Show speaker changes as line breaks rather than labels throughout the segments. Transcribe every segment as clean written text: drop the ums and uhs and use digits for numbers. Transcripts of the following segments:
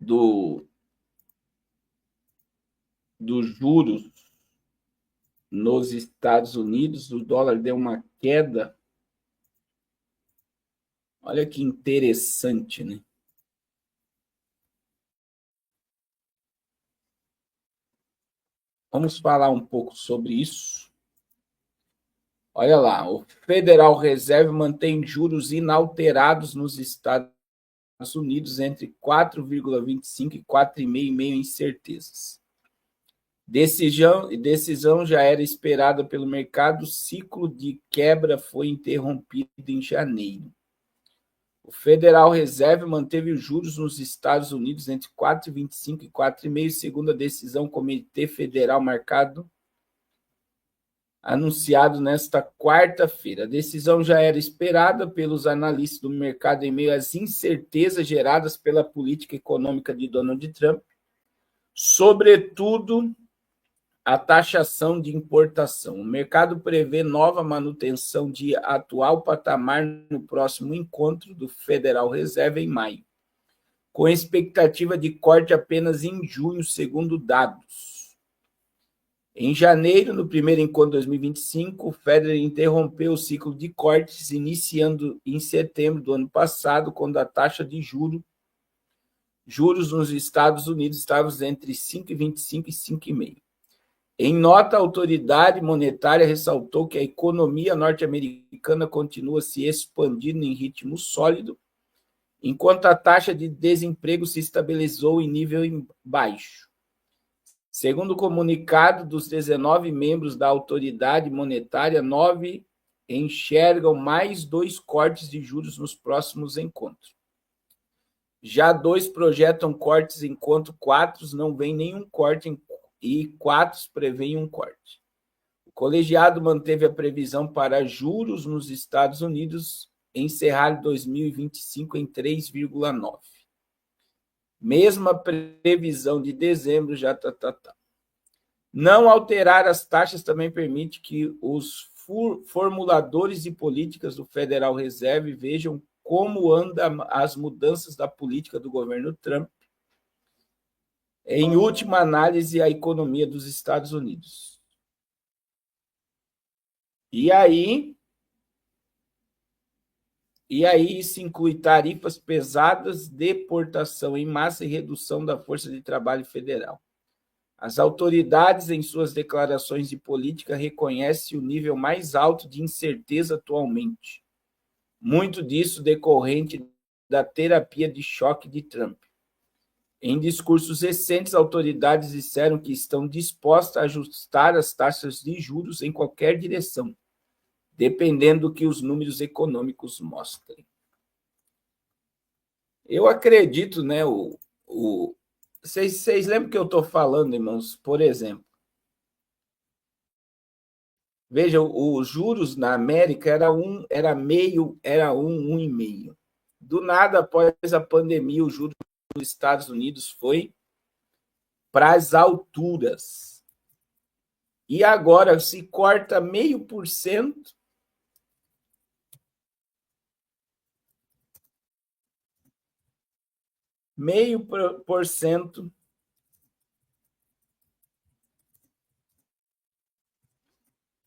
dos juros nos Estados Unidos, o dólar deu uma queda. Olha que interessante, né? Vamos falar um pouco sobre isso. Olha lá, o Federal Reserve mantém juros inalterados nos Estados Unidos entre 4,25 e 4,5 incertezas. Decisão já era esperada pelo mercado, o ciclo de quebra foi interrompido em janeiro. O Federal Reserve manteve os juros nos Estados Unidos entre 4,25 e 4,5, segundo a decisão do Comitê Federal anunciado nesta quarta-feira. A decisão já era esperada pelos analistas do mercado em meio às incertezas geradas pela política econômica de Donald Trump, sobretudo a taxação de importação. O mercado prevê nova manutenção de atual patamar no próximo encontro do Federal Reserve em maio, com expectativa de corte apenas em junho, segundo dados. Em janeiro, no primeiro encontro de 2025, o Federer interrompeu o ciclo de cortes, iniciando em setembro do ano passado, quando a taxa de juros nos Estados Unidos estava entre 5,25 e 5,5. Em nota, a autoridade monetária ressaltou que a economia norte-americana continua se expandindo em ritmo sólido, enquanto a taxa de desemprego se estabilizou em nível baixo. Segundo o comunicado dos 19 membros da autoridade monetária, 9 enxergam mais 2 cortes de juros nos próximos encontros. Já 2 projetam cortes, enquanto 4 não veem nenhum corte e 4 prevêem um corte. O colegiado manteve a previsão para juros nos Estados Unidos encerrar 2025 em 3,9. Mesma previsão de dezembro já Não alterar as taxas também permite que os formuladores de políticas do Federal Reserve vejam como andam as mudanças da política do governo Trump. Em última análise, a economia dos Estados Unidos. E aí isso inclui tarifas pesadas, deportação em massa e redução da força de trabalho federal. As autoridades, em suas declarações de política, reconhecem o nível mais alto de incerteza atualmente, muito disso decorrente da terapia de choque de Trump. Em discursos recentes, autoridades disseram que estão dispostas a ajustar as taxas de juros em qualquer direção, dependendo do que os números econômicos mostrem. Eu acredito, né? Vocês lembram que eu estou falando, irmãos? Por exemplo, veja, os juros na América era meio, era 1,5. Do nada, após a pandemia, o juros nos Estados Unidos foi para as alturas. E agora se corta 0,5%. Meio por cento.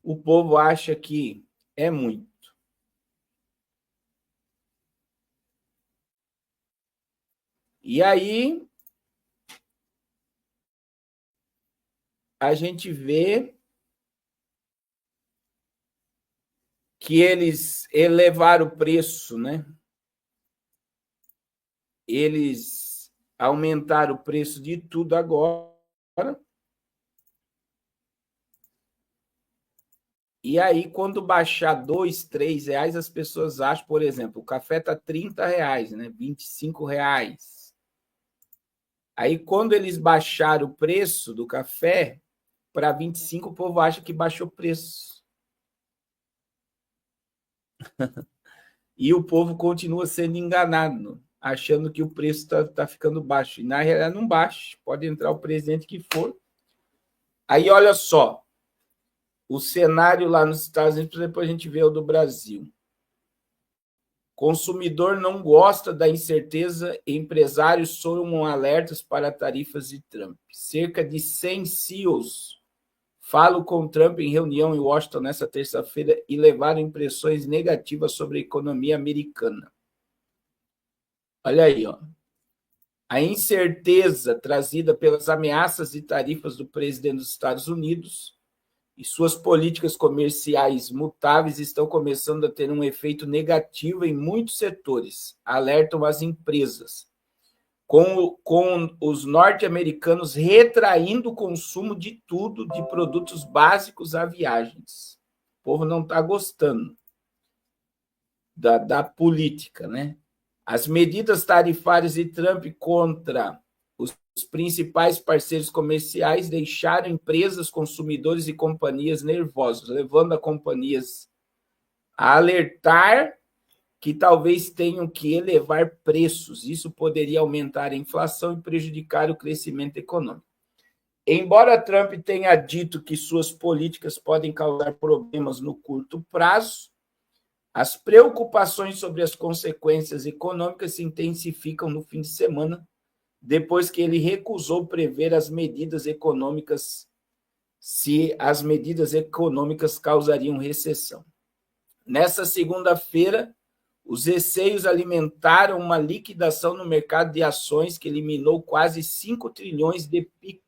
O povo acha que é muito. E aí a gente vê que eles elevaram o preço, né? Eles aumentaram o preço de tudo agora. E aí, quando baixar 2, 3 reais, as pessoas acham, por exemplo, o café está 30 reais, né? 25 reais. Aí, quando eles baixaram o preço do café para 25, o povo acha que baixou o preço. E o povo continua sendo enganado, achando que o preço está ficando baixo. E, na realidade, não baixa. Pode entrar o presidente que for. Aí, olha só. O cenário lá nos Estados Unidos, depois a gente vê o do Brasil. Consumidor não gosta da incerteza, empresários somam alertas para tarifas de Trump. Cerca de 100 CEOs falam com Trump em reunião em Washington nesta terça-feira e levaram impressões negativas sobre a economia americana. Olha aí, ó. A incerteza trazida pelas ameaças de tarifas do presidente dos Estados Unidos e suas políticas comerciais mutáveis estão começando a ter um efeito negativo em muitos setores, alertam as empresas, com os norte-americanos retraindo o consumo de tudo, de produtos básicos a viagens. O povo não está gostando da política, né? As medidas tarifárias de Trump contra os principais parceiros comerciais deixaram empresas, consumidores e companhias nervosos, levando a companhias a alertar que talvez tenham que elevar preços. Isso poderia aumentar a inflação e prejudicar o crescimento econômico. Embora Trump tenha dito que suas políticas podem causar problemas no curto prazo, as preocupações sobre as consequências econômicas se intensificam no fim de semana, depois que ele recusou prever as medidas econômicas, se as medidas econômicas causariam recessão. Nessa segunda-feira, os receios alimentaram uma liquidação no mercado de ações que eliminou quase 5 trilhões de pico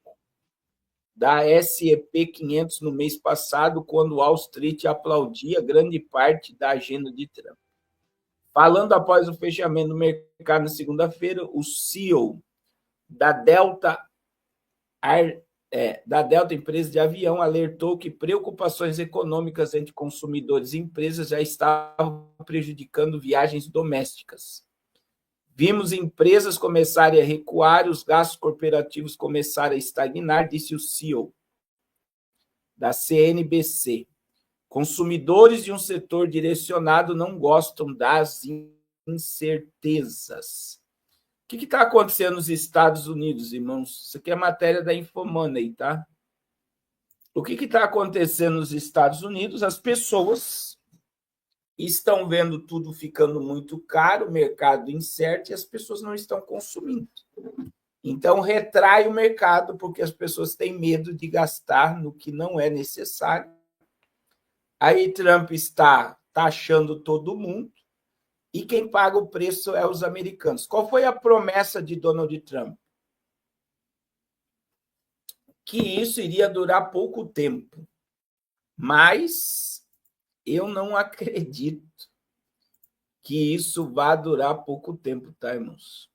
da S&P 500 no mês passado, quando Wall Street aplaudia grande parte da agenda de Trump. Falando após o fechamento do mercado na segunda-feira, o CEO da Delta empresa de avião, alertou que preocupações econômicas entre consumidores e empresas já estavam prejudicando viagens domésticas. Vimos empresas começarem a recuar, os gastos corporativos começaram a estagnar, disse o CEO da CNBC. Consumidores de um setor direcionado não gostam das incertezas. O que está acontecendo nos Estados Unidos, irmãos? Isso aqui é matéria da Infomoney, tá? O que está acontecendo nos Estados Unidos? As pessoas estão vendo tudo ficando muito caro, o mercado incerto, e as pessoas não estão consumindo. Então, retrai o mercado, porque as pessoas têm medo de gastar no que não é necessário. Aí Trump está taxando todo mundo, e quem paga o preço é os americanos. Qual foi a promessa de Donald Trump? Que isso iria durar pouco tempo. Mas eu não acredito que isso vá durar pouco tempo, tá, irmãos?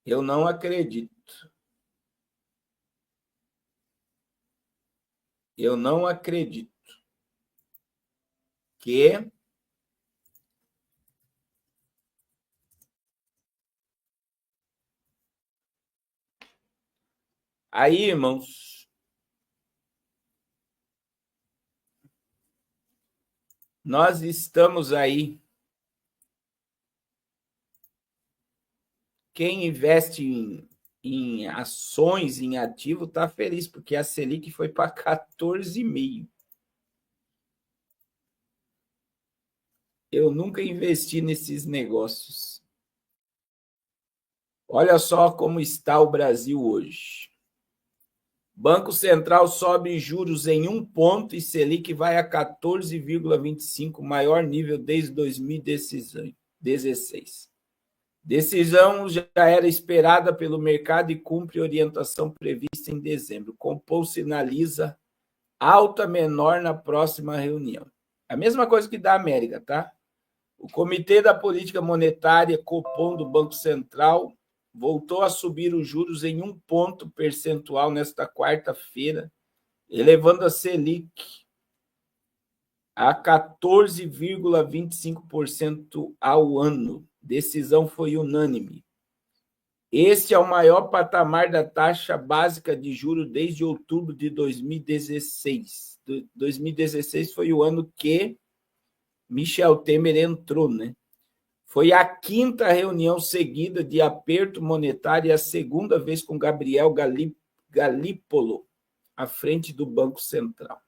Eu não acredito. Eu não acredito que aí, irmãos, nós estamos aí. Quem investe em ações, em ativo, está feliz, porque a Selic foi para 14,5%. Eu nunca investi nesses negócios. Olha só como está o Brasil hoje. Banco Central sobe juros em 1 ponto e Selic vai a 14,25%, maior nível desde 2016. Decisão já era esperada pelo mercado e cumpre orientação prevista em dezembro. Compom sinaliza alta menor na próxima reunião. A mesma coisa que da América, tá? O Comitê da Política Monetária, Copom, do Banco Central, voltou a subir os juros em 1 ponto percentual nesta quarta-feira, elevando a Selic a 14,25% ao ano. Decisão foi unânime. Este é o maior patamar da taxa básica de juros desde outubro de 2016. 2016 foi o ano que Michel Temer entrou, né? Foi a 5ª reunião seguida de aperto monetário e a segunda vez com Gabriel Galípolo à frente do Banco Central.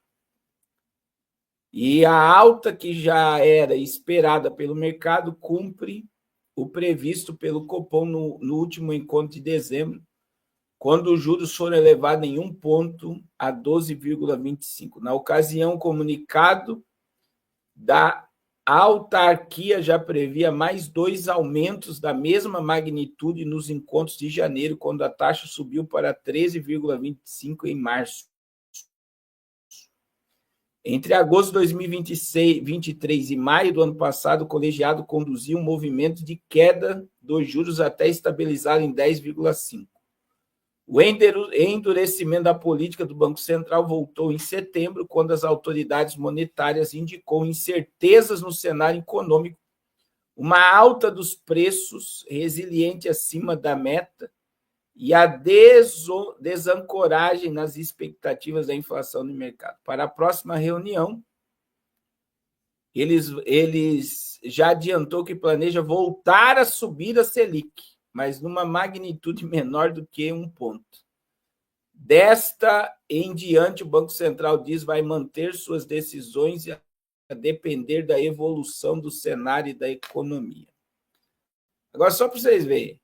E a alta que já era esperada pelo mercado cumpre o previsto pelo Copom no último encontro de dezembro, quando os juros foram elevados em 1 ponto a 12,25. Na ocasião, o comunicado da autarquia já previa mais 2 aumentos da mesma magnitude nos encontros de janeiro, quando a taxa subiu para 13,25 em março. Entre agosto de 2023 e maio do ano passado, o colegiado conduziu um movimento de queda dos juros até estabilizar em 10,5. O endurecimento da política do Banco Central voltou em setembro, quando as autoridades monetárias indicou incertezas no cenário econômico, uma alta dos preços resiliente acima da meta e a desancoragem nas expectativas da inflação no mercado. Para a próxima reunião, eles já adiantou que planeja voltar a subir a Selic, mas numa magnitude menor do que 1 ponto. Desta em diante, o Banco Central diz vai manter suas decisões a depender da evolução do cenário e da economia. Agora, só para vocês verem,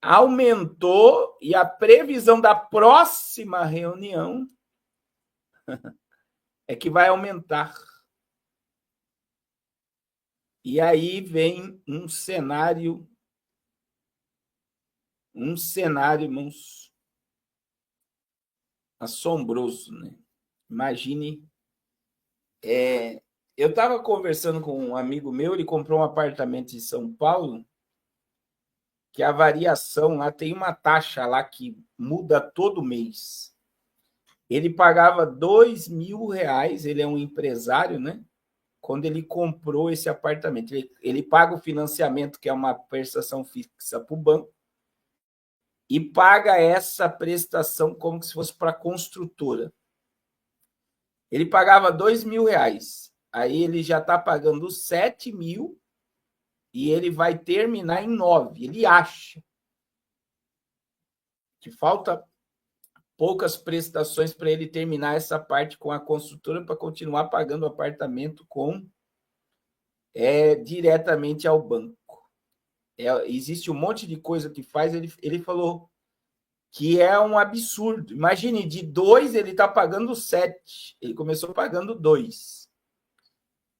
aumentou e a previsão da próxima reunião é que vai aumentar. E aí vem um cenário, irmãos, assombroso, né? Imagine, eu estava conversando com um amigo meu, ele comprou um apartamento em São Paulo, que a variação lá tem uma taxa lá que muda todo mês. Ele pagava R$ 2.000, ele é um empresário, né? Quando ele comprou esse apartamento. Ele paga o financiamento, que é uma prestação fixa para o banco, e paga essa prestação como se fosse para a construtora. Ele pagava R$ 2.000, aí ele já está pagando 7.000 e ele vai terminar em 9. Ele acha que falta poucas prestações para ele terminar essa parte com a construtora para continuar pagando o apartamento diretamente ao banco. Existe um monte de coisa que faz, ele falou que é um absurdo. Imagine, de 2 ele está pagando 7. Ele começou pagando 2.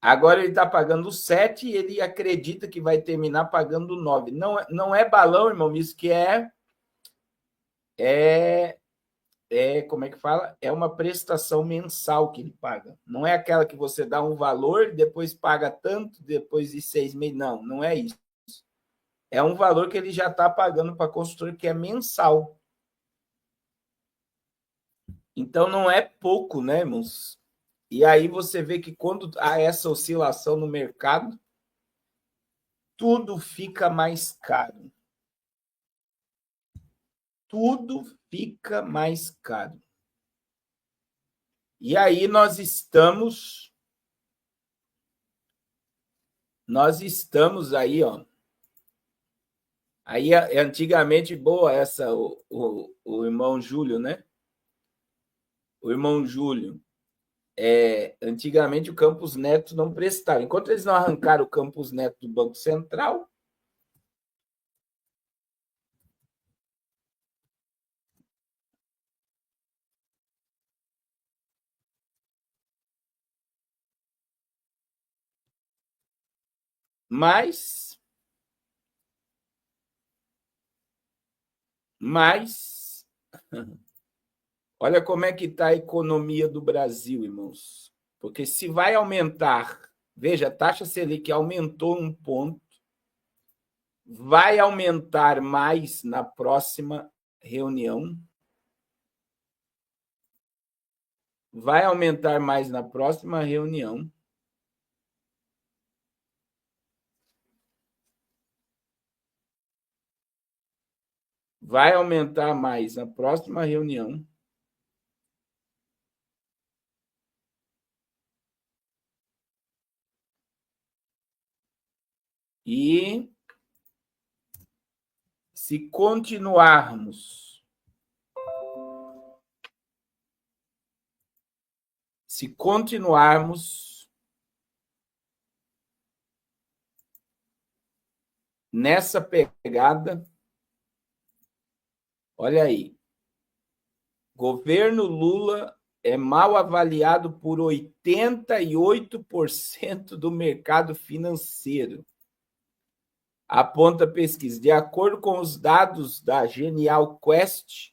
Agora ele está pagando 7 e ele acredita que vai terminar pagando 9. Não é balão, irmão, isso que como é que fala? É uma prestação mensal que ele paga. Não é aquela que você dá um valor, depois paga tanto, depois de 6 meses. Não é isso. É um valor que ele já está pagando para a construtora, que é mensal. Então, não é pouco, né, irmãos? E aí você vê que quando há essa oscilação no mercado, tudo fica mais caro. Tudo fica mais caro. E aí nós estamos aí, ó. Aí antigamente, boa essa, o irmão Júlio, né? O irmão Júlio. Antigamente o Campos Neto não prestava. Enquanto eles não arrancaram o Campos Neto do Banco Central, mas olha como é que está a economia do Brasil, irmãos. Porque se vai aumentar, veja, a taxa Selic aumentou 1 ponto, vai aumentar mais na próxima reunião. Vai aumentar mais na próxima reunião. Vai aumentar mais na próxima reunião. E se continuarmos nessa pegada. Olha aí. Governo Lula é mal avaliado por 88% do mercado financeiro. Aponta a pesquisa. De acordo com os dados da Genial Quest,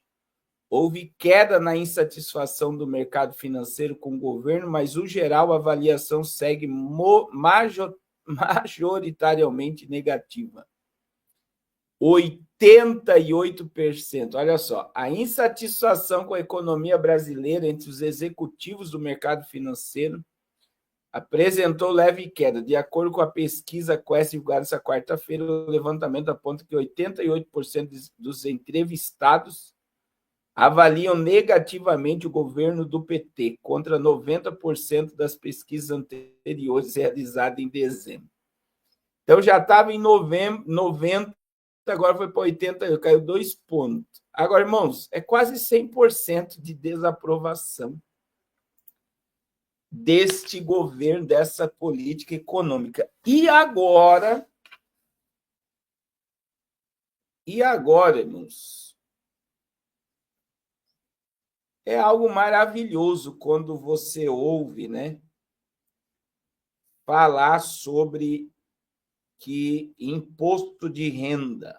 houve queda na insatisfação do mercado financeiro com o governo, mas, no geral, a avaliação segue majoritariamente negativa. 88%. Olha só, a insatisfação com a economia brasileira entre os executivos do mercado financeiro apresentou leve queda. De acordo com a pesquisa Quest divulgada essa quarta-feira, o levantamento aponta que 88% dos entrevistados avaliam negativamente o governo do PT, contra 90% das pesquisas anteriores realizadas em dezembro. Então, já estava em 90, agora foi para 80, caiu 2 pontos. Agora, irmãos, é quase 100% de desaprovação deste governo, dessa política econômica. E agora, irmãos, é algo maravilhoso quando você ouve, né, falar sobre que imposto de renda,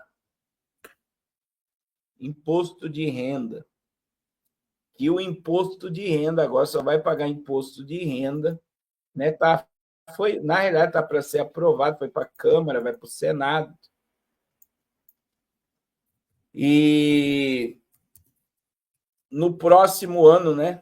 que o imposto de renda agora só vai pagar imposto de renda, né? Na realidade, está para ser aprovado, foi para a Câmara, vai para o Senado. E no próximo ano, né,